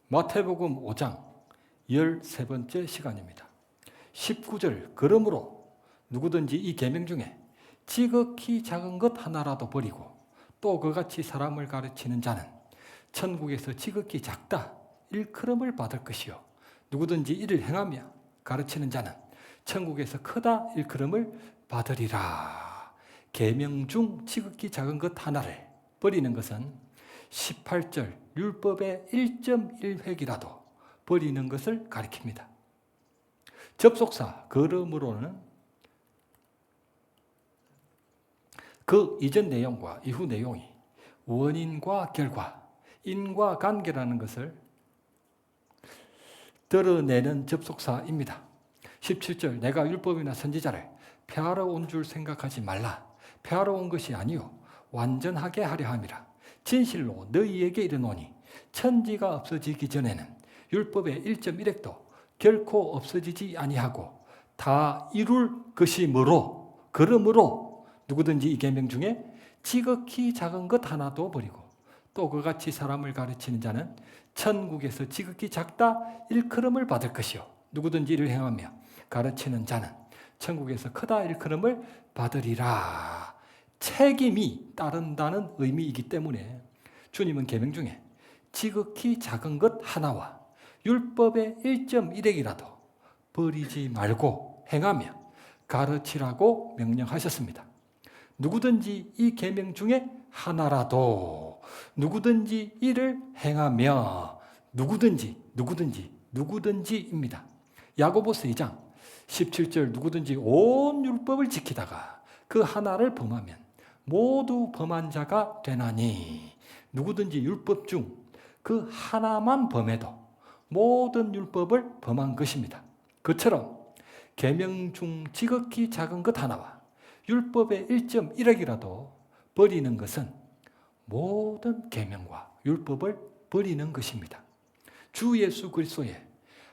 마태복음 5장 13번째 시간입니다. 19절 그러므로 누구든지 이 계명 중에 지극히 작은 것 하나라도 버리고 또 그같이 사람을 가르치는 자는 천국에서 지극히 작다 일컬음을 받을 것이요 누구든지 이를 행하며 가르치는 자는 천국에서 크다 일컬음을 받으리라. 계명 중 지극히 작은 것 하나를 버리는 것은 18절 율법의 1.1획이라도 버리는 것을 가리킵니다. 접속사 그러므로는 그 이전 내용과 이후 내용이 원인과 결과, 인과관계라는 것을 드러내는 접속사입니다. 17절 내가 율법이나 선지자를 폐하러 온 줄 생각하지 말라. 폐하러 온 것이 아니요 완전하게 하려 함이라. 진실로 너희에게 이르노니 천지가 없어지기 전에는 율법의 1.1획도 결코 없어지지 아니하고 다 이룰 것이므로 그러므로 누구든지 이 계명 중에 지극히 작은 것 하나도 버리고 또 그같이 사람을 가르치는 자는 천국에서 지극히 작다 일컬음을 받을 것이요 누구든지 이를 행하며 가르치는 자는 천국에서 크다 일컬음을 받으리라. 책임이 따른다는 의미이기 때문에 주님은 계명 중에 지극히 작은 것 하나와 율법의 1.1획이라도 버리지 말고 행하며 가르치라고 명령하셨습니다. 누구든지 이 계명 중에 하나라도 누구든지 이를 행하며 누구든지입니다. 야고보서 2장 17절 누구든지 온 율법을 지키다가 그 하나를 범하면 모두 범한 자가 되나니 누구든지 율법 중 그 하나만 범해도 모든 율법을 범한 것입니다. 그처럼 계명 중 지극히 작은 것 하나와 율법의 1.1획이라도 버리는 것은 모든 계명과 율법을 버리는 것입니다. 주 예수 그리스도의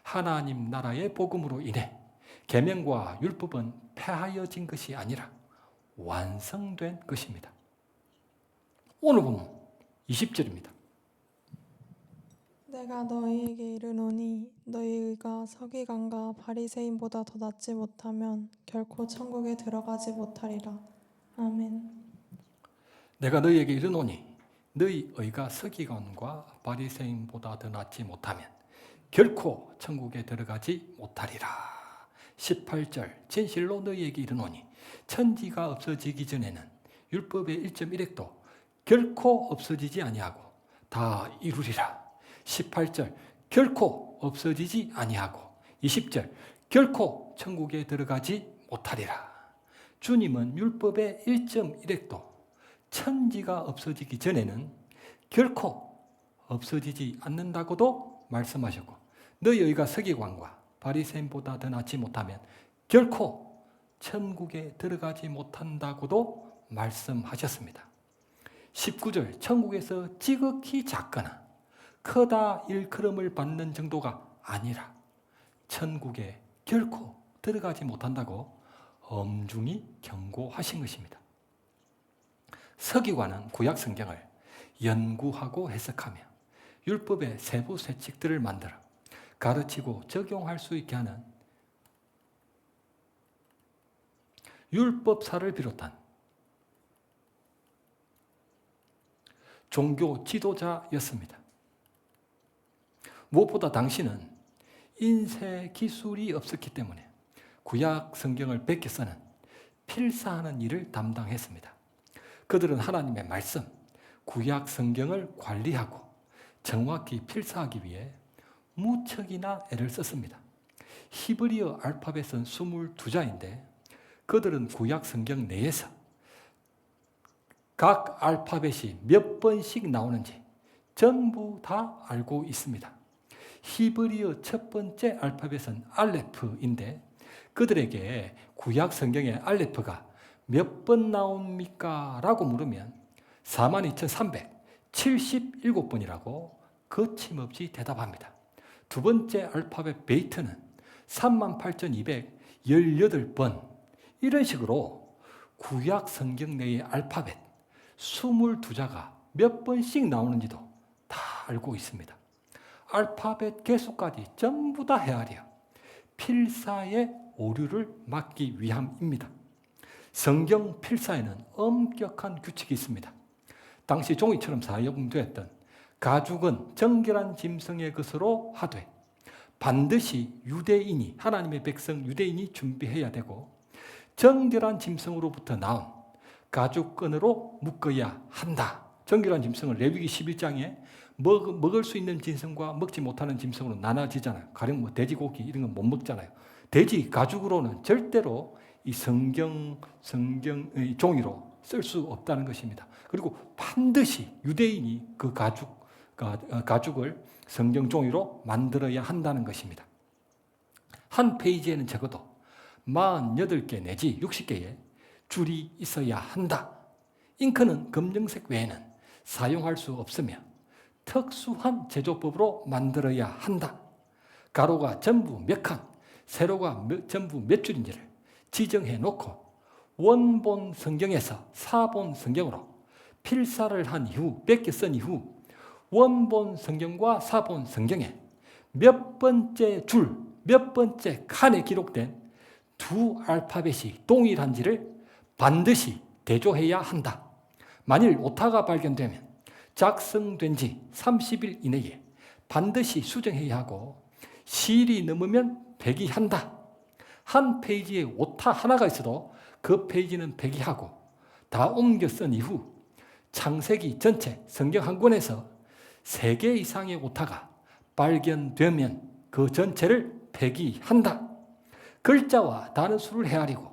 하나님 나라의 복음으로 인해 계명과 율법은 폐하여진 것이 아니라 완성된 것입니다. 오늘 본문 20절입니다. 내가 너희에게 이르노니 너희 의가 서기관과 바리새인보다 더 낫지 못하면 결코 천국에 들어가지 못하리라. 아멘. 내가 너희에게 이르노니 너희 의가 서기관과 바리새인보다 더 낫지 못하면 결코 천국에 들어가지 못하리라. 18절 진실로 너희에게 이르노니 천지가 없어지기 전에는 율법의 1.1획도 결코 없어지지 아니하고 다 이루리라. 18절 결코 없어지지 아니하고 20절 결코 천국에 들어가지 못하리라. 주님은 율법의 1.1획도 천지가 없어지기 전에는 결코 없어지지 않는다고도 말씀하셨고 너희 의가 서기관과 바리새인보다 더 낫지 못하면 결코 천국에 들어가지 못한다고도 말씀하셨습니다. 19절 천국에서 지극히 작거나 크다 일컬음을 받는 정도가 아니라 천국에 결코 들어가지 못한다고 엄중히 경고하신 것입니다. 서기관은 구약 성경을 연구하고 해석하며 율법의 세부 세칙들을 만들어 가르치고 적용할 수 있게 하는 율법사를 비롯한 종교 지도자였습니다. 무엇보다 당시는 인쇄 기술이 없었기 때문에 구약 성경을 베껴 쓰는 필사하는 일을 담당했습니다. 그들은 하나님의 말씀, 구약 성경을 관리하고 정확히 필사하기 위해 무척이나 애를 썼습니다. 히브리어 알파벳은 22자인데 그들은 구약 성경 내에서 각 알파벳이 몇 번씩 나오는지 전부 다 알고 있습니다. 히브리어 첫 번째 알파벳은 알레프인데 그들에게 구약 성경의 알레프가 몇 번 나옵니까? 라고 물으면 42,377번이라고 거침없이 대답합니다. 두 번째 알파벳 베이트는 38,218번. 이런 식으로 구약 성경 내의 알파벳 22자가 몇 번씩 나오는지도 다 알고 있습니다. 알파벳 개수까지 전부 다 헤아려 필사의 오류를 막기 위함입니다. 성경 필사에는 엄격한 규칙이 있습니다. 당시 종이처럼 사용되었던 가죽은 정결한 짐승의 것으로 하되 반드시 유대인이, 하나님의 백성 유대인이 준비해야 되고 정결한 짐승으로부터 나온 가죽끈으로 묶어야 한다. 정결한 짐승은 레위기 11장에 먹을 수 있는 짐승과 먹지 못하는 짐승으로 나눠지잖아요. 가령 뭐 돼지고기 이런 건 못 먹잖아요. 돼지 가죽으로는 절대로 이 성경의 종이로 쓸 수 없다는 것입니다. 그리고 반드시 유대인이 그 가죽을 성경 종이로 만들어야 한다는 것입니다. 한 페이지에는 적어도 48개 내지 60개의 줄이 있어야 한다. 잉크는 검정색 외에는 사용할 수 없으며 특수한 제조법으로 만들어야 한다. 가로가 전부 몇 칸, 세로가 전부 몇 줄인지를 지정해 놓고 원본 성경에서 사본 성경으로 필사를 한 이후, 뺏겨 쓴 이후 원본 성경과 사본 성경에 몇 번째 줄, 몇 번째 칸에 기록된 두 알파벳이 동일한지를 반드시 대조해야 한다. 만일 오타가 발견되면 작성된 지 30일 이내에 반드시 수정해야 하고 시일이 넘으면 폐기한다. 한 페이지에 오타 하나가 있어도 그 페이지는 폐기하고 다 옮겨 쓴 이후 창세기 전체 성경 한 권에서 3개 이상의 오타가 발견되면 그 전체를 폐기한다. 글자와 단어 수를 헤아리고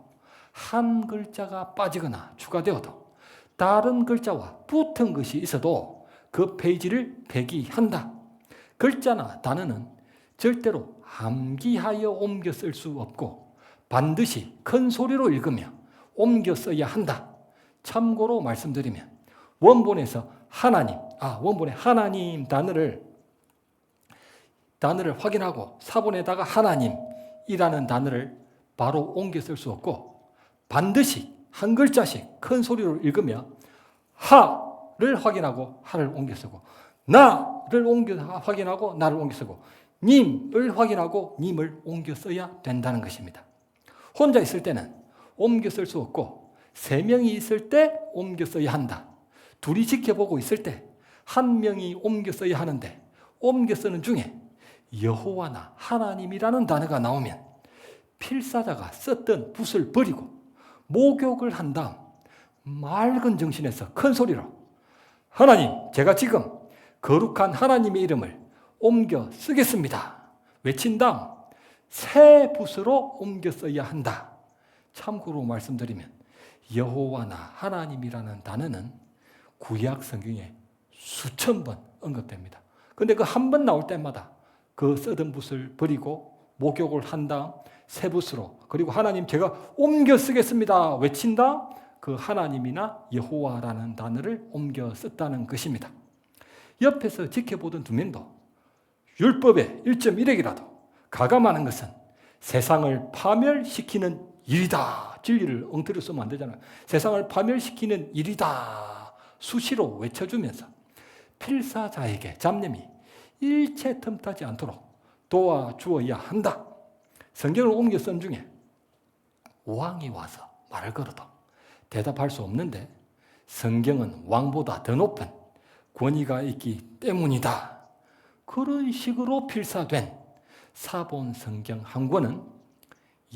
한 글자가 빠지거나 추가되어도 다른 글자와 붙은 것이 있어도 그 페이지를 폐기한다. 글자나 단어는 절대로 암기하여 옮겨 쓸 수 없고 반드시 큰 소리로 읽으며 옮겨 써야 한다. 참고로 말씀드리면 원본에서 원본의 하나님 단어를 확인하고 사본에다가 하나님이라는 단어를 바로 옮겨 쓸 수 없고 반드시 한 글자씩 큰 소리로 읽으며 하를 확인하고 하를 옮겨 쓰고 나를 확인하고 나를 옮겨 쓰고 님을 확인하고 님을 옮겨 써야 된다는 것입니다. 혼자 있을 때는 옮겨 쓸 수 없고 3명이 있을 때 옮겨 써야 한다. 둘이 지켜보고 있을 때 1명이 옮겨 써야 하는데 옮겨 쓰는 중에 여호와나 하나님이라는 단어가 나오면 필사자가 썼던 붓을 버리고 목욕을 한 다음 맑은 정신에서 큰 소리로 하나님, 제가 지금 거룩한 하나님의 이름을 옮겨 쓰겠습니다. 외친 다음 새 붓으로 옮겨 써야 한다. 참고로 말씀드리면 여호와나 하나님이라는 단어는 구약 성경에 수천 번 언급됩니다. 그런데 그 한 번 나올 때마다 그 쓰던 붓을 버리고 목욕을 한 다음 새 붓으로 그리고 하나님 제가 옮겨 쓰겠습니다. 외친 다음 그 하나님이나 여호와라는 단어를 옮겨 썼다는 것입니다. 옆에서 지켜보던 두 명도 율법의 1.1핵이라도 가감하는 것은 세상을 파멸시키는 일이다. 진리를 엉터리 쓰면 안 되잖아요. 세상을 파멸시키는 일이다. 수시로 외쳐주면서 필사자에게 잡념이 일체 틈타지 않도록 도와주어야 한다. 성경을 옮겨 쓴 중에 왕이 와서 말을 걸어도 대답할 수 없는데 성경은 왕보다 더 높은 권위가 있기 때문이다. 그런 식으로 필사된 사본 성경 한 권은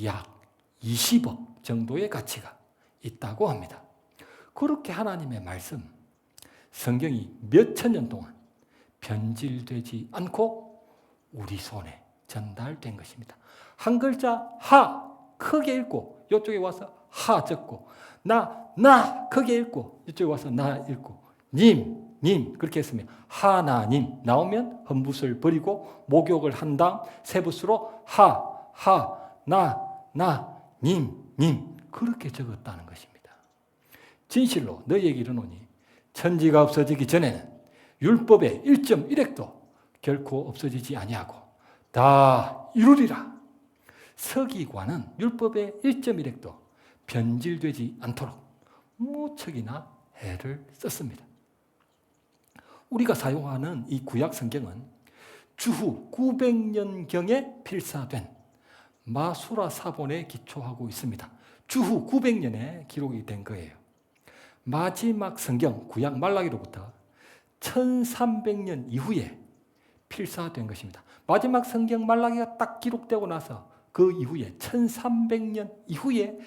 약 20억 정도의 가치가 있다고 합니다. 그렇게 하나님의 말씀, 성경이 몇천 년 동안 변질되지 않고 우리 손에 전달된 것입니다. 한 글자 하 크게 읽고 이쪽에 와서 하 적고 나 크게 읽고 이쪽에 와서 나 읽고 님 그렇게 했으면 하나님 나오면 흠붓을 버리고 목욕을 한 다음 세붓으로 나 님 그렇게 적었다는 것입니다. 진실로 너희에게 이르노니 천지가 없어지기 전에는 율법의 1.1핵도 결코 없어지지 아니하고 다 이루리라. 서기관은 율법의 1.1핵도 변질되지 않도록 무척이나 애를 썼습니다. 우리가 사용하는 이 구약 성경은 주후 900년경에 필사된 마수라 사본에 기초하고 있습니다. 주후 900년에 기록이 된 거예요. 마지막 성경 구약 말라기로부터 1300년 이후에 필사된 것입니다. 마지막 성경 말라기가 딱 기록되고 나서 그 이후에 1300년 이후에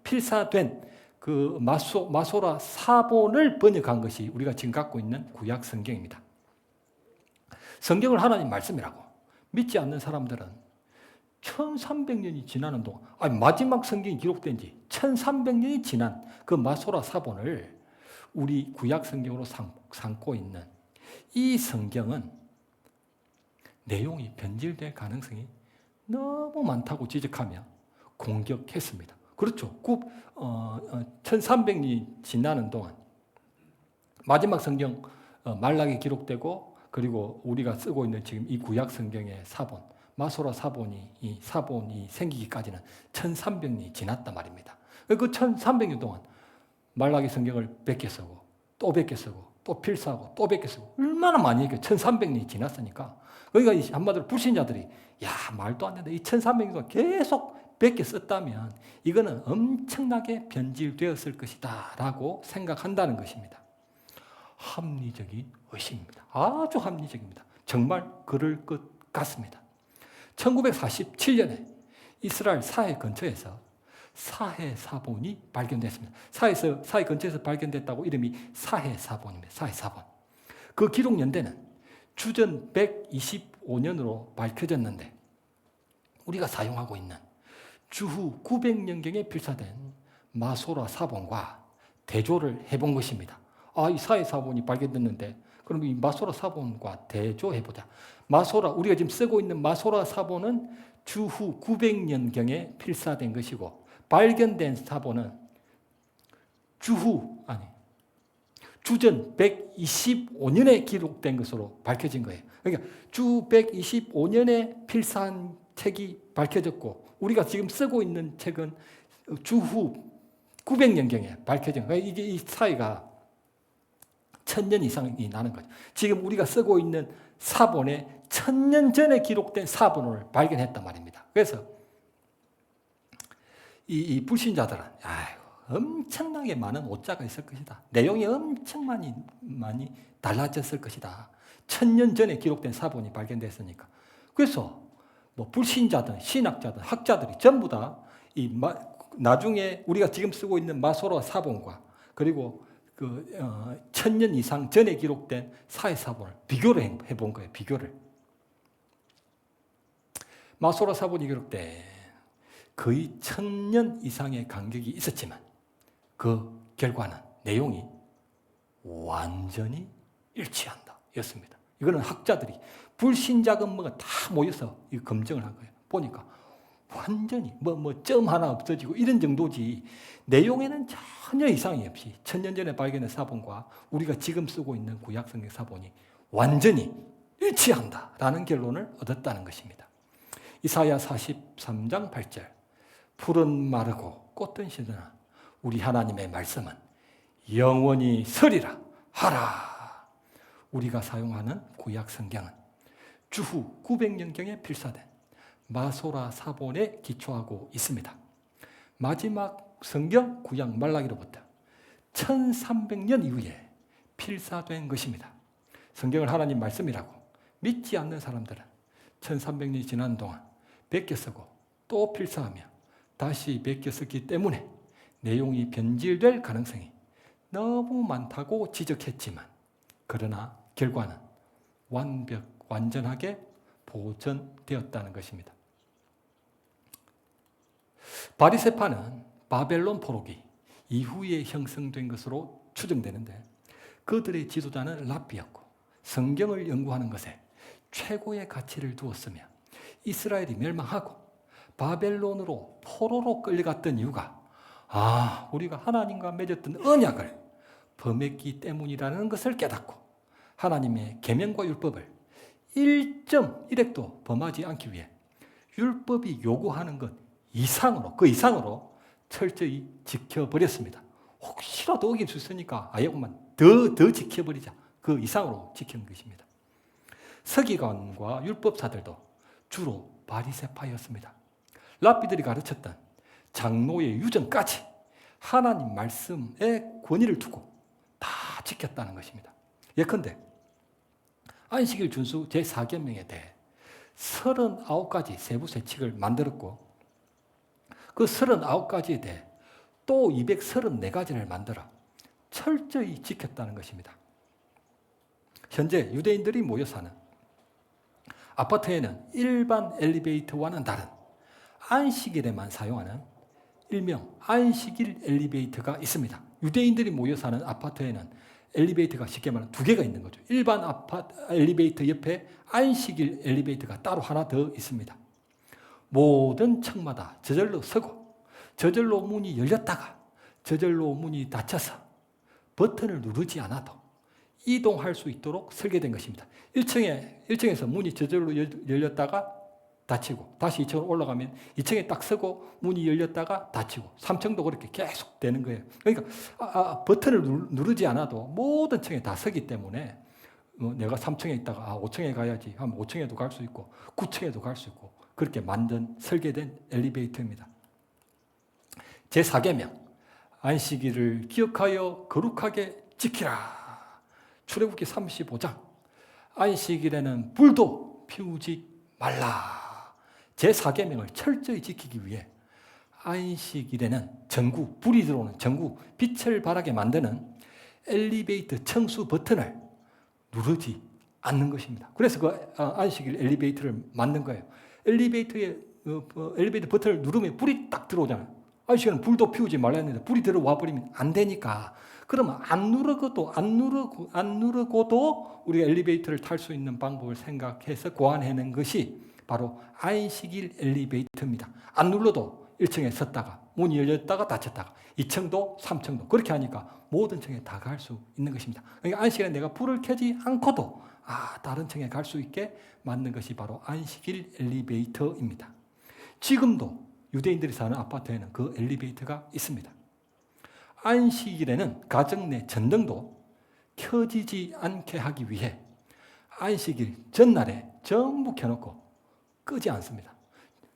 필사된 그 마소라 사본을 번역한 것이 우리가 지금 갖고 있는 구약 성경입니다. 성경을 하나님 말씀이라고 믿지 않는 사람들은 1300년이 지나는 동안, 마지막 성경이 기록된 지 1300년이 지난 그 마소라 사본을 우리 구약 성경으로 삼고 있는 이 성경은 내용이 변질될 가능성이 너무 많다고 지적하며 공격했습니다. 그렇죠. 1300년이 지나는 동안 마지막 성경 말라기 기록되고 그리고 우리가 쓰고 있는 지금 이 구약 성경의 사본, 마소라 사본이 생기기까지는 1300년이 지났단 말입니다. 그 1300년 동안 말라기 성경을 100개 쓰고 또 100개 쓰고 또 필사하고 또 100개 쓰고 얼마나 많이 했겠어요. 1300년이 지났으니까. 그러니까 한마디로 불신자들이 말도 안 된다. 이 1300년 동안 계속 100개 썼다면 이거는 엄청나게 변질되었을 것이다 라고 생각한다는 것입니다. 합리적인 의심입니다. 아주 합리적입니다. 정말 그럴 것 같습니다. 1947년에 이스라엘 사해 근처에서 사해 사본이 발견됐습니다. 사해 근처에서 발견됐다고 이름이 사해 사본입니다. 사해 사본. 그 기록 연대는 주전 125년으로 밝혀졌는데 우리가 사용하고 있는 주후 900년경에 필사된 마소라 사본과 대조를 해본 것입니다. 이 사해 사본이 발견됐는데 그럼 이 마소라 사본과 대조해보자. 우리가 지금 쓰고 있는 마소라 사본은 주후 900년경에 필사된 것이고 발견된 사본은 주전 125년에 기록된 것으로 밝혀진 거예요. 그러니까 주 125년에 필사한 책이 밝혀졌고 우리가 지금 쓰고 있는 책은 주후 900년경에 밝혀진 거예요. 이게 이 사이가 1000년 이상이 나는 거죠. 지금 우리가 쓰고 있는 사본에 1000년 전에 기록된 사본을 발견했단 말입니다. 그래서 이 불신자들은 엄청나게 많은 오차가 있을 것이다. 내용이 엄청 많이 달라졌을 것이다. 1000년 전에 기록된 사본이 발견됐으니까. 그래서 불신자든 신학자든 학자들이 전부 다 나중에 우리가 지금 쓰고 있는 마소라 사본과 그리고 1000년 이상 전에 기록된 사해 사본을 비교를 해본 거예요. 비교를. 마소라 사본이 기록돼 거의 1000년 이상의 간격이 있었지만 그 결과는 내용이 완전히 일치한다 였습니다. 이거는 학자들이 불신자건 뭐가 다 모여서 검증을 한 거예요. 보니까 완전히 점 하나 없어지고 이런 정도지 내용에는 전혀 이상이 없이 1000년 전에 발견된 사본과 우리가 지금 쓰고 있는 구약 성경 사본이 완전히 일치한다라는 결론을 얻었다는 것입니다. 이사야 43장 8절 풀은 마르고 꽃은 시드나 우리 하나님의 말씀은 영원히 서리라 하라. 우리가 사용하는 구약 성경은 주후 900년경에 필사된 마소라 사본에 기초하고 있습니다. 마지막 성경 구약 말라기로부터 1300년 이후에 필사된 것입니다. 성경을 하나님 말씀이라고 믿지 않는 사람들은 1300년이 지난 동안 100개 쓰고 또 필사하며 다시 100개 썼기 때문에 내용이 변질될 가능성이 너무 많다고 지적했지만 그러나 결과는 완전하게 보존되었다는 것입니다. 바리새파는 바벨론 포로기 이후에 형성된 것으로 추정되는데 그들의 지도자는 랍비였고 성경을 연구하는 것에 최고의 가치를 두었으며 이스라엘이 멸망하고 바벨론으로 포로로 끌려갔던 이유가 우리가 하나님과 맺었던 언약을 범했기 때문이라는 것을 깨닫고 하나님의 계명과 율법을 1.1획도 범하지 않기 위해 율법이 요구하는 것 이상으로 그 이상으로 철저히 지켜버렸습니다. 혹시라도 어길 수 있으니까 더 지켜버리자. 그 이상으로 지키는 것입니다. 서기관과 율법사들도 주로 바리새파였습니다. 랍비들이 가르쳤던 장로의 유전까지 하나님 말씀에 권위를 두고 다 지켰다는 것입니다. 예컨대 안식일 준수 제4계명에 대해 39가지 세부 세칙을 만들었고 그 39가지에 대해 또 234가지를 만들어 철저히 지켰다는 것입니다. 현재 유대인들이 모여 사는 아파트에는 일반 엘리베이터와는 다른 안식일에만 사용하는 일명 안식일 엘리베이터가 있습니다. 유대인들이 모여 사는 아파트에는 엘리베이터가 쉽게 말하면 두 개가 있는 거죠. 일반 아파트 엘리베이터 옆에 안식일 엘리베이터가 따로 하나 더 있습니다. 모든 층마다 저절로 서고 저절로 문이 열렸다가 저절로 문이 닫혀서 버튼을 누르지 않아도 이동할 수 있도록 설계된 것입니다. 1층에서 문이 저절로 열렸다가 닫히고 다시 2층으로 올라가면 2층에 딱 서고 문이 열렸다가 닫히고 3층도 그렇게 계속 되는 거예요. 그러니까 버튼을 누르지 않아도 모든 층에 다 서기 때문에 내가 3층에 있다가 5층에 가야지 하면 5층에도 갈 수 있고 9층에도 갈 수 있고 그렇게 설계된 엘리베이터입니다. 제4계명 안식일을 기억하여 거룩하게 지키라. 출애굽기 35장 안식일에는 불도 피우지 말라. 제4계명을 철저히 지키기 위해 안식일에는 전구, 불이 들어오는 전구, 빛을 발하게 만드는 엘리베이터 청수 버튼을 누르지 않는 것입니다. 그래서 그 안식일 엘리베이터를 만든 거예요. 엘리베이터 버튼을 누르면 불이 딱 들어오잖아요. 안식일은 불도 피우지 말라 했는데 불이 들어와 버리면 안 되니까 그러면 안 누르고도 우리가 엘리베이터를 탈 수 있는 방법을 생각해서 고안해낸 것이 바로 안식일 엘리베이터입니다. 안 눌러도 1층에 섰다가 문이 열렸다가 닫혔다가 2층도 3층도 그렇게 하니까 모든 층에 다 갈 수 있는 것입니다. 그러니까 안식일에 내가 불을 켜지 않고도 다른 층에 갈 수 있게 만든 것이 바로 안식일 엘리베이터입니다. 지금도 유대인들이 사는 아파트에는 그 엘리베이터가 있습니다. 안식일에는 가정 내 전등도 켜지지 않게 하기 위해 안식일 전날에 전부 켜놓고 끄지 않습니다.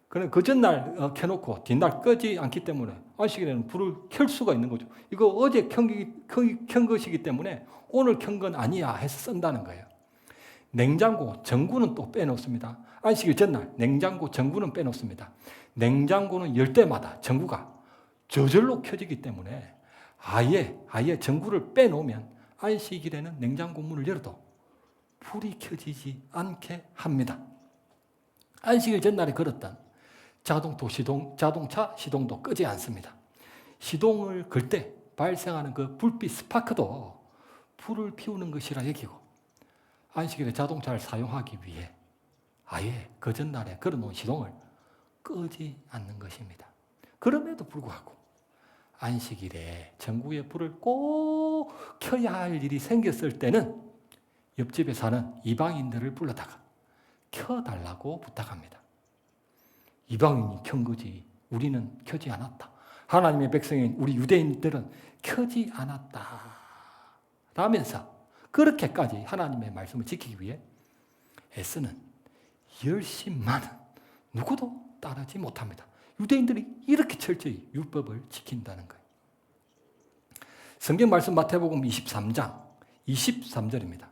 그럼 그 전날 켜놓고 뒷날 끄지 않기 때문에 안식일에는 불을 켤 수가 있는 거죠. 이거 어제 켠 것이기 때문에 오늘 켠 건 아니야 해서 쓴다는 거예요. 냉장고, 전구는 또 빼놓습니다. 안식일 전날 냉장고, 전구는 빼놓습니다. 냉장고는 열 때마다 전구가 저절로 켜지기 때문에 아예 전구를 빼놓으면 안식일에는 냉장고 문을 열어도 불이 켜지지 않게 합니다. 안식일 전날에 걸었던 자동차 시동도 끄지 않습니다. 시동을 걸 때 발생하는 그 불빛 스파크도 불을 피우는 것이라 여기고 안식일에 자동차를 사용하기 위해 아예 그 전날에 걸어놓은 시동을 끄지 않는 것입니다. 그럼에도 불구하고 안식일에 전구의 불을 꼭 켜야 할 일이 생겼을 때는 옆집에 사는 이방인들을 불러다가 켜달라고 부탁합니다. 이방인이 켠 거지 우리는 켜지 않았다. 하나님의 백성인 우리 유대인들은 켜지 않았다 라면서 그렇게까지 하나님의 말씀을 지키기 위해 애쓰는 열심만은 누구도 따르지 못합니다. 유대인들이 이렇게 철저히 율법을 지킨다는 거예요. 성경 말씀 마태복음 23장 23절입니다.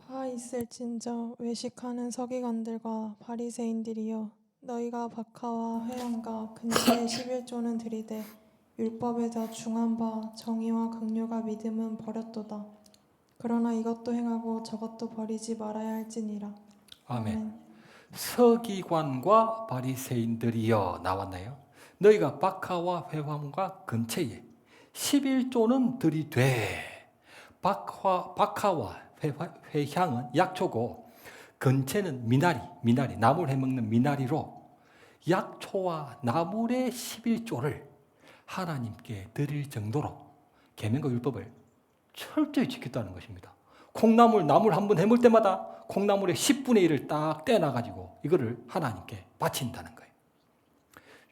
화 있을진저 외식하는 서기관들과 바리새인들이여 너희가 박하와 회당과 근처에 11조는 들이되 율법에서 중한 바 정의와 긍휼과 믿음은 버렸도다. 그러나 이것도 행하고 저것도 버리지 말아야 할지니라. 아멘. 서기관과 바리새인들이여 나왔나요? 너희가 박하와 회당과 근처에 11조는 들이되 박하와 회향은 약초고 근처는 미나리 나물 해먹는 미나리로 약초와 나물의 11조를 하나님께 드릴 정도로 계명과 율법을 철저히 지켰다는 것입니다. 나물 한 번 해물 때마다 콩나물의 10분의 1을 딱 떼놔가지고 이거를 하나님께 바친다는 거예요.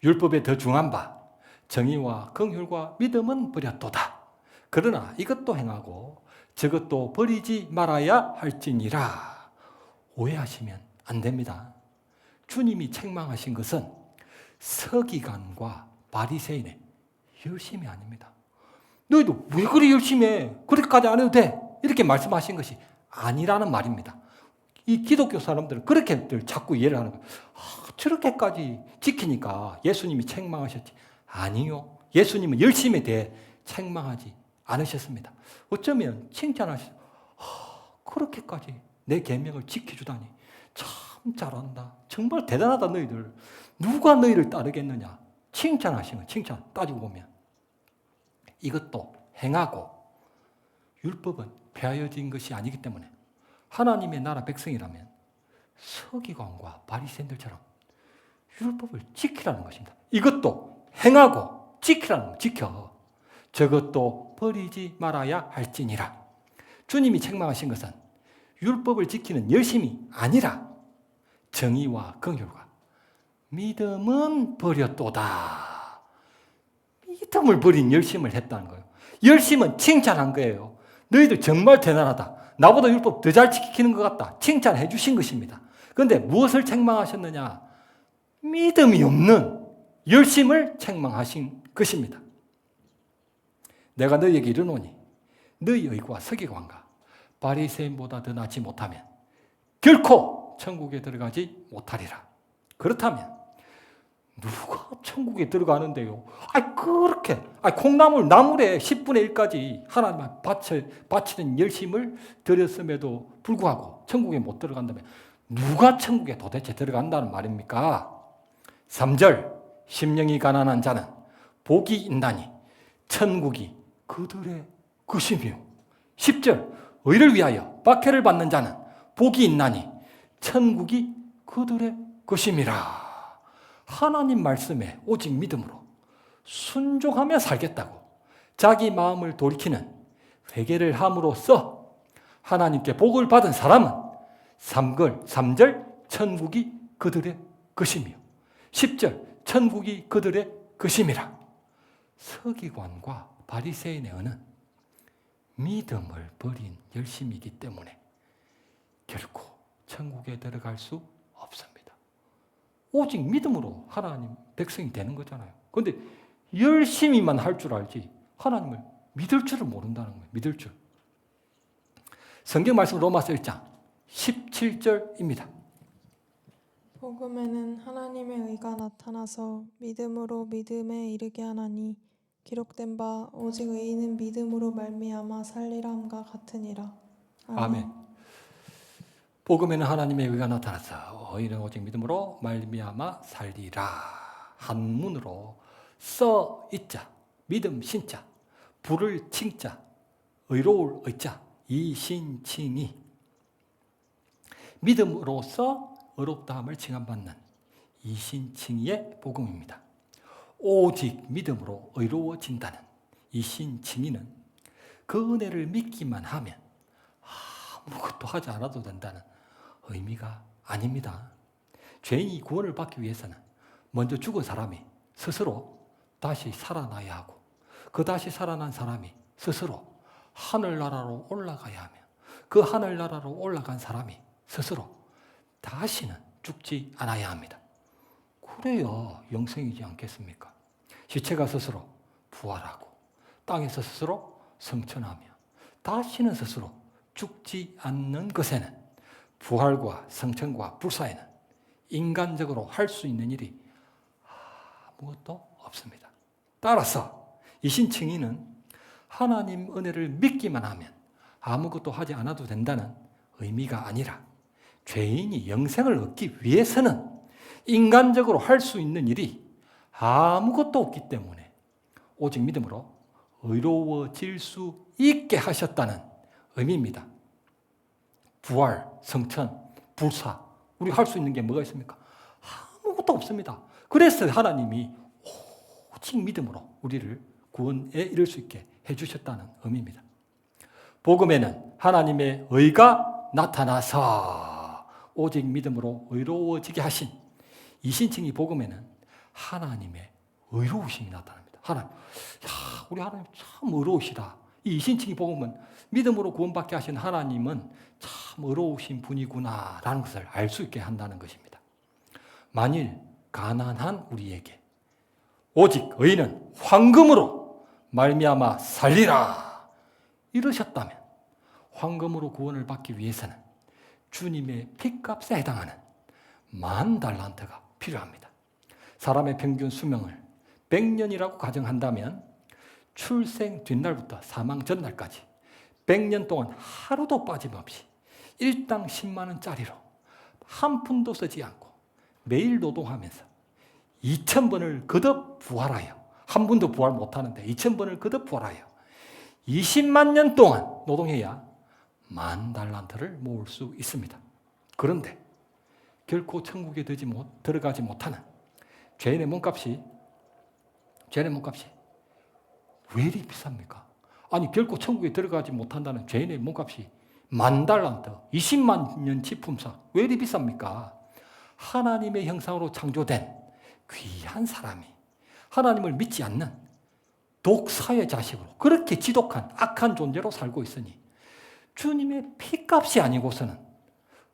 율법에 더 중한 바 정의와 긍휼과 믿음은 버렸도다. 그러나 이것도 행하고 저것도 버리지 말아야 할지니라. 오해하시면 안 됩니다. 주님이 책망하신 것은 서기관과 바리새인의 열심이 아닙니다. 너희도 왜 그리 열심히 해? 그렇게까지 안 해도 돼? 이렇게 말씀하신 것이 아니라는 말입니다. 이 기독교 사람들은 그렇게들 자꾸 이해를 하는 거예요. 저렇게까지 지키니까 예수님이 책망하셨지. 아니요. 예수님은 열심에 대해 책망하지 않으셨습니다. 어쩌면 칭찬하시죠. 그렇게까지 내 계명을 지켜주다니 참 잘한다. 정말 대단하다 너희들. 누가 너희를 따르겠느냐. 칭찬하신 거예요. 칭찬 따지고 보면. 이것도 행하고 율법은 폐하여진 것이 아니기 때문에 하나님의 나라 백성이라면 서기관과 바리새인들처럼 율법을 지키라는 것입니다. 이것도 행하고 지키라는 거, 지켜. 저것도 버리지 말아야 할지니라. 주님이 책망하신 것은 율법을 지키는 열심이 아니라 정의와 긍휼과 믿음은 버렸도다. 믿음을 버린 열심을 했다는 거예요. 열심은 칭찬한 거예요. 너희들 정말 대단하다. 나보다 율법 더 잘 지키는 것 같다. 칭찬해 주신 것입니다. 그런데 무엇을 책망하셨느냐? 믿음이 없는 열심을 책망하신 것입니다. 내가 너희에게 이르노니 너희 의와 서기관과 바리새인보다 더 낫지 못하면 결코 천국에 들어가지 못하리라. 그렇다면 누가 천국에 들어가는데요? 그렇게 콩나물 나물에 10분의 1까지 하나님 바치는 열심을 드렸음에도 불구하고 천국에 못 들어간다면 누가 천국에 도대체 들어간다는 말입니까? 3절 심령이 가난한 자는 복이 있나니 천국이 그들의 것이며 10절 의를 위하여 박해를 받는 자는 복이 있나니 천국이 그들의 것임이라. 하나님 말씀에 오직 믿음으로 순종하며 살겠다고 자기 마음을 돌이키는 회개를 함으로써 하나님께 복을 받은 사람은 3절 천국이 그들의 것이며 10절 천국이 그들의 것임이라. 서기관과 바리새인의 은은 믿음을 버린 열심이기 때문에 결코 천국에 들어갈 수 없습니다. 오직 믿음으로 하나님 백성이 되는 거잖아요. 그런데 열심히만 할 줄 알지 하나님을 믿을 줄을 모른다는 거예요. 믿을 줄. 성경 말씀 로마서 1장 17절입니다. 복음에는 하나님의 의가 나타나서 믿음으로 믿음에 이르게 하나니 기록된 바 오직 의인은 믿음으로 말미암아 살리라 함과 같으니라. 아멘. 복음에는 하나님의 의가 나타나서 의인은 오직 믿음으로 말미암아 살리라. 한문으로 써 있자, 믿음 신자, 불을 칭자, 의로울 의자, 이신칭이 믿음으로써 의롭다함을 칭함받는 이신칭의의 복음입니다. 오직 믿음으로 의로워진다는 이신칭의는 그 은혜를 믿기만 하면 아무것도 하지 않아도 된다는 의미가 아닙니다. 죄인이 구원을 받기 위해서는 먼저 죽은 사람이 스스로 다시 살아나야 하고 그 다시 살아난 사람이 스스로 하늘나라로 올라가야 하며 그 하늘나라로 올라간 사람이 스스로 다시는 죽지 않아야 합니다. 그래야 영생이지 않겠습니까? 시체가 스스로 부활하고 땅에서 스스로 성천하며 다시는 스스로 죽지 않는 것에는 부활과 성천과 불사에는 인간적으로 할 수 있는 일이 아무것도 없습니다. 따라서 이신칭의는 하나님 은혜를 믿기만 하면 아무것도 하지 않아도 된다는 의미가 아니라 죄인이 영생을 얻기 위해서는 인간적으로 할 수 있는 일이 아무것도 없기 때문에 오직 믿음으로 의로워질 수 있게 하셨다는 의미입니다. 부활, 성천, 불사, 우리 할 수 있는 게 뭐가 있습니까? 아무것도 없습니다. 그래서 하나님이 오직 믿음으로 우리를 구원에 이를 수 있게 해주셨다는 의미입니다. 복음에는 하나님의 의가 나타나서 오직 믿음으로 의로워지게 하신 이신칭의 복음에는 하나님의 의로우심이 나타납니다. 하나님, 우리 하나님 참 의로우시다. 이 이신칭이 복음은 믿음으로 구원받게 하신 하나님은 참 의로우신 분이구나라는 것을 알 수 있게 한다는 것입니다. 만일 가난한 우리에게 오직 의인은 황금으로 말미암아 살리라 이러셨다면 황금으로 구원을 받기 위해서는 주님의 핏값에 해당하는 10,000달란트가 필요합니다. 사람의 평균 수명을 100년이라고 가정한다면 출생 뒷날부터 사망 전날까지 100년 동안 하루도 빠짐없이 일당 10만 원짜리로 한 푼도 쓰지 않고 매일 노동하면서 2,000번을 거듭 부활하여, 한 분도 부활 못하는데 2,000번을 거듭 부활하여 20만 년 동안 노동해야 10,000달란트를 모을 수 있습니다. 그런데 결코 천국에 들어가지 못하는 죄인의 몸값이 왜 이리 비쌉니까? 아니 결코 천국에 들어가지 못한다는 죄인의 몸값이 10,000달란트, 20만 년치 품삯 왜 이리 비쌉니까? 하나님의 형상으로 창조된 귀한 사람이 하나님을 믿지 않는 독사의 자식으로 그렇게 지독한 악한 존재로 살고 있으니 주님의 피값이 아니고서는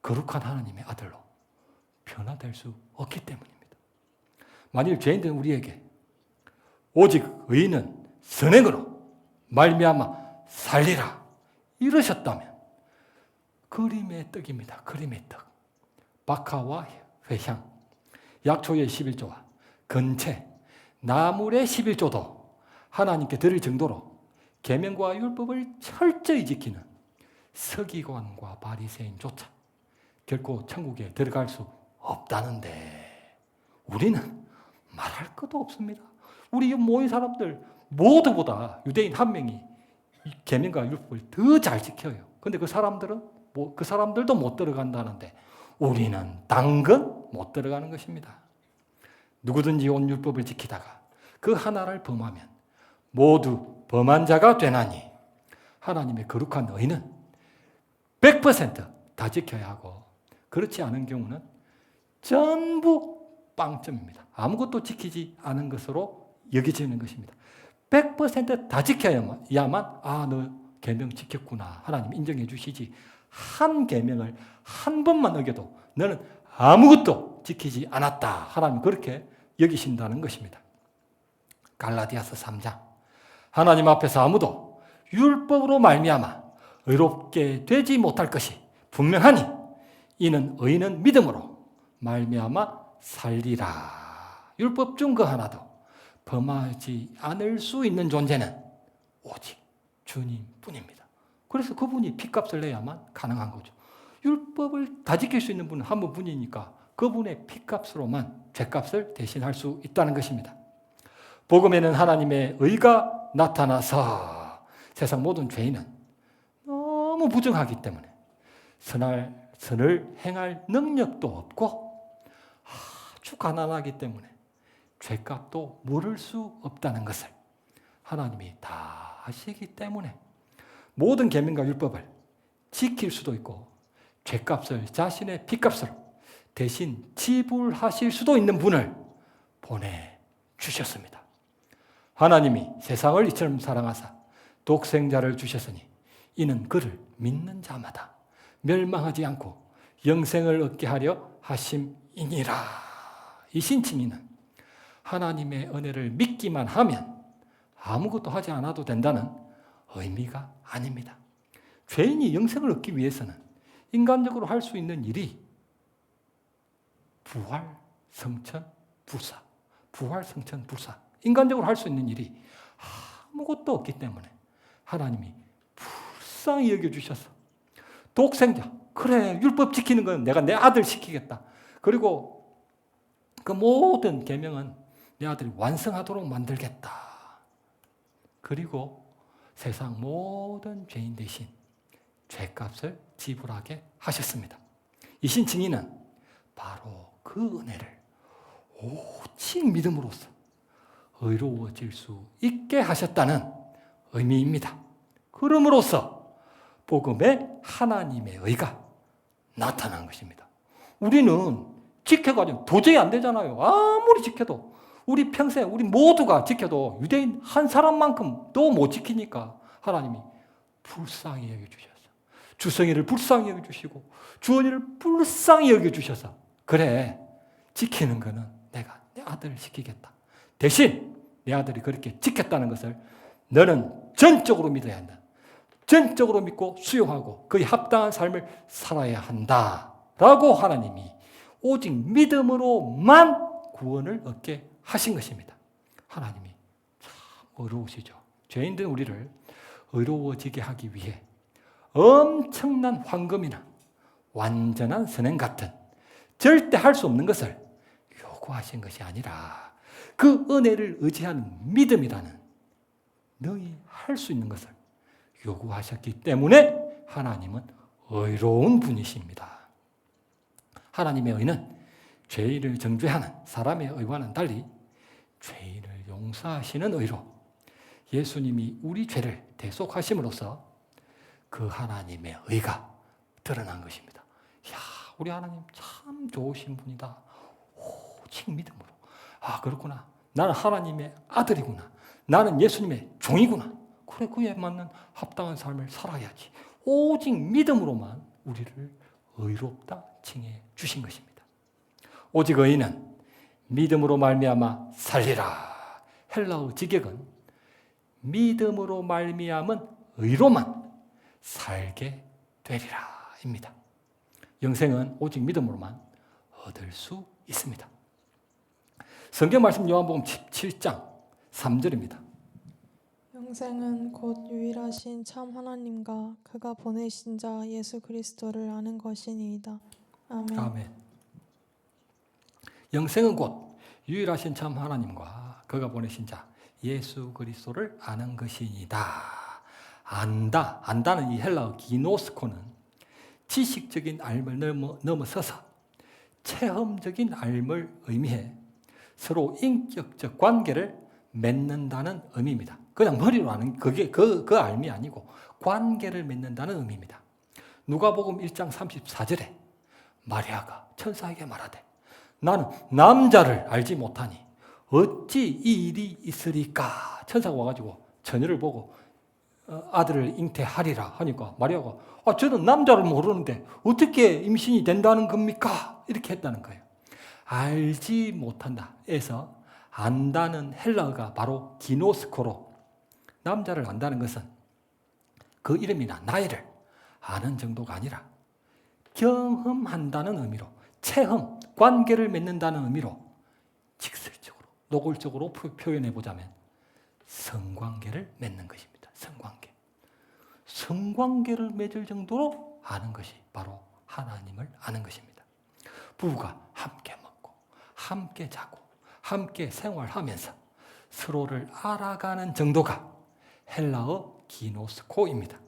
거룩한 하나님의 아들로 변화될 수 없기 때문입니다. 만일 죄인된 우리에게 오직 의인은 선행으로 말미암아 살리라 이러셨다면 그림의 떡입니다. 그림의 떡. 박하와 회향, 약초의 11조와 건채, 나물의 11조도 하나님께 드릴 정도로 계명과 율법을 철저히 지키는 서기관과 바리새인조차 결코 천국에 들어갈 수 없다는데 우리는 말할 것도 없습니다. 우리 모인 사람들 모두보다 유대인 한 명이 계명과 율법을 더 잘 지켜요. 근데 그 사람들도 못 들어간다는데 우리는 당근 못 들어가는 것입니다. 누구든지 온 율법을 지키다가 그 하나를 범하면 모두 범한 자가 되나니 하나님의 거룩한 의는 100% 다 지켜야 하고 그렇지 않은 경우는 전부 빵점입니다. 아무것도 지키지 않은 것으로 여겨지는 것입니다. 100% 다 지켜야만 너 계명 지켰구나 하나님 인정해 주시지 한 계명을 한 번만 어겨도 너는 아무것도 지키지 않았다 하나님 그렇게 여기신다는 것입니다. 갈라디아서 3장 하나님 앞에서 아무도 율법으로 말미암아 의롭게 되지 못할 것이 분명하니 이는 의인은 믿음으로 말미암아 살리라. 율법 중 그 하나도 범하지 않을 수 있는 존재는 오직 주님뿐입니다. 그래서 그분이 핏값을 내야만 가능한 거죠. 율법을 다 지킬 수 있는 분은 한 분이니까 그분의 핏값으로만 죄값을 대신할 수 있다는 것입니다. 복음에는 하나님의 의가 나타나서 세상 모든 죄인은 너무 부정하기 때문에 선을 행할 능력도 없고 아주 가난하기 때문에 죄값도 물을 수 없다는 것을 하나님이 다 아시기 때문에 모든 계명과 율법을 지킬 수도 있고 죄값을 자신의 핏값으로 대신 지불하실 수도 있는 분을 보내주셨습니다. 하나님이 세상을 이처럼 사랑하사 독생자를 주셨으니 이는 그를 믿는 자마다 멸망하지 않고 영생을 얻게 하려 하심이니라. 이 신칭이는 하나님의 은혜를 믿기만 하면 아무것도 하지 않아도 된다는 의미가 아닙니다. 죄인이 영생을 얻기 위해서는 인간적으로 할 수 있는 일이 부활, 성천, 불사. 부활, 성천, 불사. 인간적으로 할 수 있는 일이 아무것도 없기 때문에 하나님이 불쌍히 여겨주셔서 독생자, 그래 율법 지키는 건 내가 내 아들 시키겠다. 그리고 그 모든 계명은 내 아들이 완성하도록 만들겠다. 그리고 세상 모든 죄인 대신 죄값을 지불하게 하셨습니다. 이 신칭의는 바로 그 은혜를 오직 믿음으로써 의로워질 수 있게 하셨다는 의미입니다. 그럼으로써 복음에 하나님의 의가 나타난 것입니다. 우리는 지켜가지고 도저히 안 되잖아요. 아무리 지켜도 우리 평생 우리 모두가 지켜도 유대인 한 사람만큼도 못 지키니까 하나님이 불쌍히 여겨주셔서 주성이를 불쌍히 여겨주시고 주원이를 불쌍히 여겨주셔서 그래 지키는 거는 내가 내 아들을 지키겠다. 대신 내 아들이 그렇게 지켰다는 것을 너는 전적으로 믿어야 한다. 전적으로 믿고 수용하고 그에 합당한 삶을 살아야 한다라고 하나님이 오직 믿음으로만 구원을 얻게 하신 것입니다. 하나님이 참 어려우시죠. 죄인된 우리를 의로워지게 하기 위해 엄청난 황금이나 완전한 선행 같은 절대 할 수 없는 것을 요구하신 것이 아니라 그 은혜를 의지하는 믿음이라는 너희 할 수 있는 것을 요구하셨기 때문에 하나님은 의로운 분이십니다. 하나님의 의는 죄인을 정죄하는 사람의 의와는 달리 죄인을 용서하시는 의로 예수님이 우리 죄를 대속하심으로써 그 하나님의 의가 드러난 것입니다. 야, 우리 하나님 참 좋으신 분이다. 오직 믿음으로. 아, 그렇구나. 나는 하나님의 아들이구나. 나는 예수님의 종이구나. 그래, 그에 맞는 합당한 삶을 살아야지. 오직 믿음으로만 우리를 의롭다 칭해 주신 것입니다. 오직 의인은 믿음으로 말미암아 살리라. 헬라어 직역은 믿음으로 말미암은 의로만 살게 되리라입니다. 영생은 오직 믿음으로만 얻을 수 있습니다. 성경 말씀 요한복음 17장 3절입니다. 영생은 곧 유일하신 참 하나님과 그가 보내신 자 예수 그리스도를 아는 것이니이다. 아멘. 아멘. 영생은 곧 유일하신 참 하나님과 그가 보내신 자 예수 그리스도를 아는 것이니이다. 안다는 이 헬라어 기노스코는 지식적인 알을 넘어서서 체험적인 알을 의미해 서로 인격적 관계를 맺는다는 의미입니다. 그냥 머리로 아는 그게 그 알미 아니고 관계를 맺는다는 의미입니다. 누가복음 1장 34절에 마리아가 천사에게 말하되 나는 남자를 알지 못하니 어찌 이 일이 있으리까? 천사가 와가지고 처녀를 보고 아들을 잉태하리라 하니까 마리아가 저는 남자를 모르는데 어떻게 임신이 된다는 겁니까? 이렇게 했다는 거예요. 알지 못한다 에서 안다는 헬라어가 바로 기노스코로 남자를 안다는 것은 그 이름이나 나이를 아는 정도가 아니라 경험한다는 의미로 체험, 관계를 맺는다는 의미로 직설적으로 노골적으로 표현해 보자면 성관계를 맺는 것입니다. 성관계. 성관계를 맺을 정도로 아는 것이 바로 하나님을 아는 것입니다. 부부가 함께 먹고 함께 자고 함께 생활하면서 서로를 알아가는 정도가 헬라어 기노스코입니다.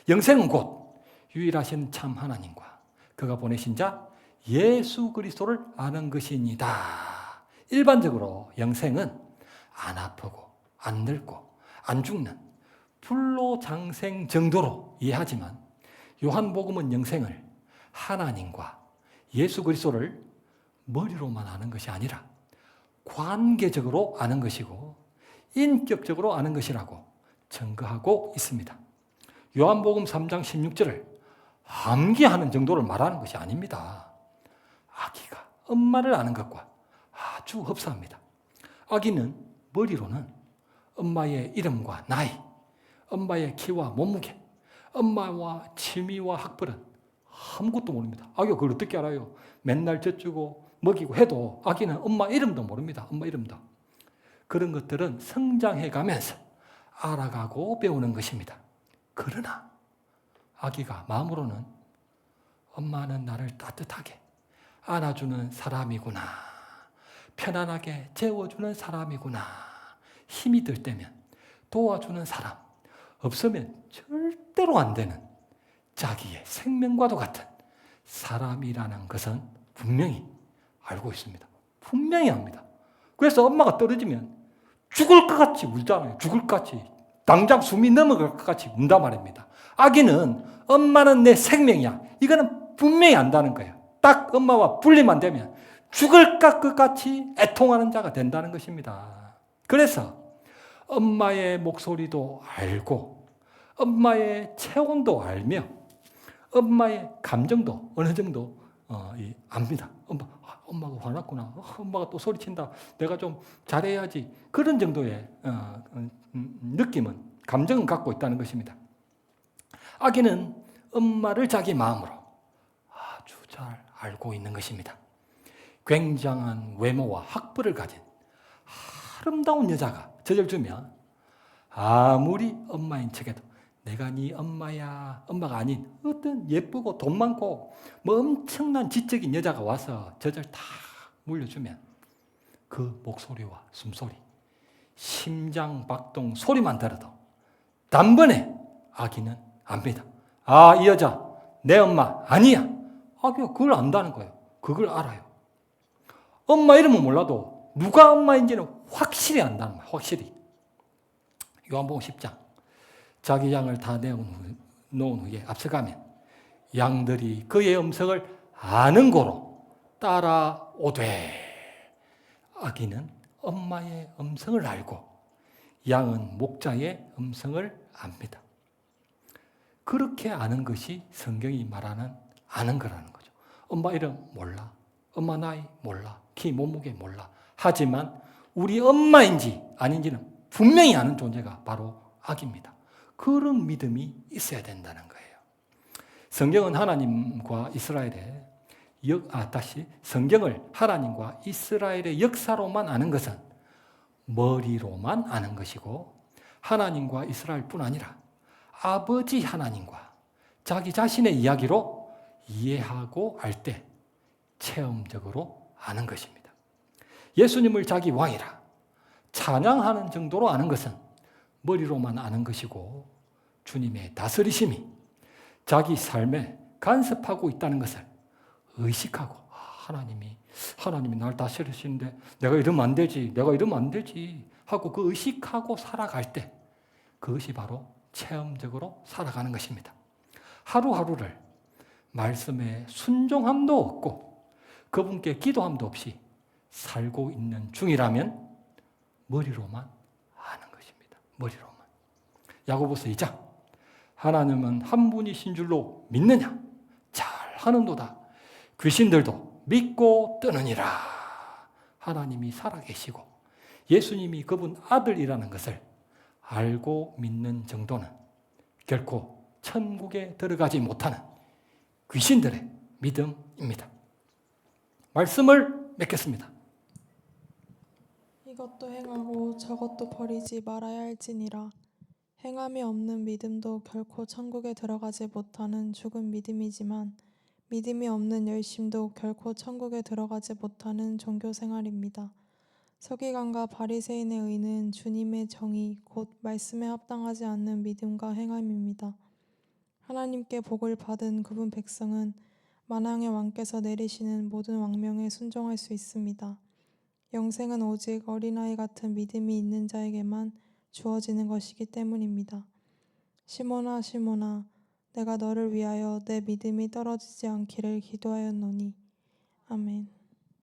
영생은 곧 유일하신 참 하나님과 그가 보내신 자 예수 그리스도를 아는 것이니다. 일반적으로 영생은 안 아프고 안 늙고 안 죽는 불로장생 정도로 이해하지만 요한복음은 영생을 하나님과 예수 그리스도를 머리로만 아는 것이 아니라 관계적으로 아는 것이고 인격적으로 아는 것이라고 증거하고 있습니다. 요한복음 3장 16절을 암기하는 정도를 말하는 것이 아닙니다. 아기가 엄마를 아는 것과 아주 흡사합니다. 아기는 머리로는 엄마의 이름과 나이, 엄마의 키와 몸무게, 엄마와 취미와 학벌은 아무것도 모릅니다. 아기가 그걸 어떻게 알아요? 맨날 젖주고 먹이고 해도 아기는 엄마 이름도 모릅니다. 엄마 이름도. 그런 것들은 성장해 가면서 알아가고 배우는 것입니다. 그러나 아기가 마음으로는 엄마는 나를 따뜻하게 안아주는 사람이구나. 편안하게 재워주는 사람이구나. 힘이 들 때면 도와주는 사람. 없으면 절대로 안 되는 자기의 생명과도 같은 사람이라는 것은 분명히 알고 있습니다. 분명히 압니다. 그래서 엄마가 떨어지면 죽을 것 같이 울잖아요. 죽을 것 같이. 당장 숨이 넘어갈 것 같이 운단 말입니다. 아기는 엄마는 내 생명이야. 이거는 분명히 안다는 거예요. 딱 엄마와 분리만 되면 죽을 것 같이 애통하는 자가 된다는 것입니다. 그래서 엄마의 목소리도 알고 엄마의 체온도 알며 엄마의 감정도 어느 정도 압니다. 엄마가 화났구나. 엄마가 또 소리친다. 내가 좀 잘해야지. 그런 정도의 느낌은, 감정은 갖고 있다는 것입니다. 아기는 엄마를 자기 마음으로 아주 잘 알고 있는 것입니다. 굉장한 외모와 학벌을 가진 아름다운 여자가 젖을 주면 아무리 엄마인 척해도 내가 네 엄마야, 엄마가 아닌 어떤 예쁘고 돈 많고 뭐 엄청난 지적인 여자가 와서 젖을 다 물려주면 그 목소리와 숨소리, 심장 박동 소리만 들어도 단번에 아기는 압니다. 아, 이 여자 내 엄마 아니야. 아기가 그걸 안다는 거예요. 그걸 알아요. 엄마 이름은 몰라도 누가 엄마인지는 확실히 안다는 거예요. 확실히. 요한복음 10장. 자기 양을 다 내어놓은 후에 앞서가면 양들이 그의 음성을 아는 고로 따라오되, 아기는 엄마의 음성을 알고 양은 목자의 음성을 압니다. 그렇게 아는 것이 성경이 말하는 아는 거라는 거죠. 엄마 이름 몰라. 엄마 나이 몰라. 키, 몸무게 몰라. 하지만 우리 엄마인지 아닌지는 분명히 아는 존재가 바로 아기입니다. 그런 믿음이 있어야 된다는 거예요. 성경은 하나님과 이스라엘의 성경을 하나님과 이스라엘의 역사로만 아는 것은 머리로만 아는 것이고, 하나님과 이스라엘뿐 아니라 아버지 하나님과 자기 자신의 이야기로 이해하고 알 때 체험적으로 아는 것입니다. 예수님을 자기 왕이라 찬양하는 정도로 아는 것은 머리로만 아는 것이고, 주님의 다스리심이 자기 삶에 간섭하고 있다는 것을 의식하고, 하나님이 날 다스리시는데 내가 이러면 안 되지, 내가 이러면 안 되지 하고 그 의식하고 살아갈 때 그것이 바로 체험적으로 살아가는 것입니다. 하루하루를 말씀에 순종함도 없고 그분께 기도함도 없이 살고 있는 중이라면 머리로만 아는 것입니다. 머리로만. 야고보서 2장. 하나님은 한 분이신 줄로 믿느냐? 잘하는도다. 귀신들도 믿고 뜨느니라. 하나님이 살아계시고 예수님이 그분 아들이라는 것을 알고 믿는 정도는 결코 천국에 들어가지 못하는 귀신들의 믿음입니다. 말씀을 맺겠습니다. 이것도 행하고 저것도 버리지 말아야 할지니라. 행함이 없는 믿음도 결코 천국에 들어가지 못하는 죽은 믿음이지만, 믿음이 없는 열심도 결코 천국에 들어가지 못하는 종교 생활입니다. 서기관과 바리새인의 의는 주님의 정의 곧 말씀에 합당하지 않는 믿음과 행함입니다. 하나님께 복을 받은 그분 백성은 만왕의 왕께서 내리시는 모든 왕명에 순종할 수 있습니다. 영생은 오직 어린아이 같은 믿음이 있는 자에게만 주어지는 것이기 때문입니다. 시몬아 시몬아, 내가 너를 위하여 내 믿음이 떨어지지 않기를 기도하였노니. 아멘.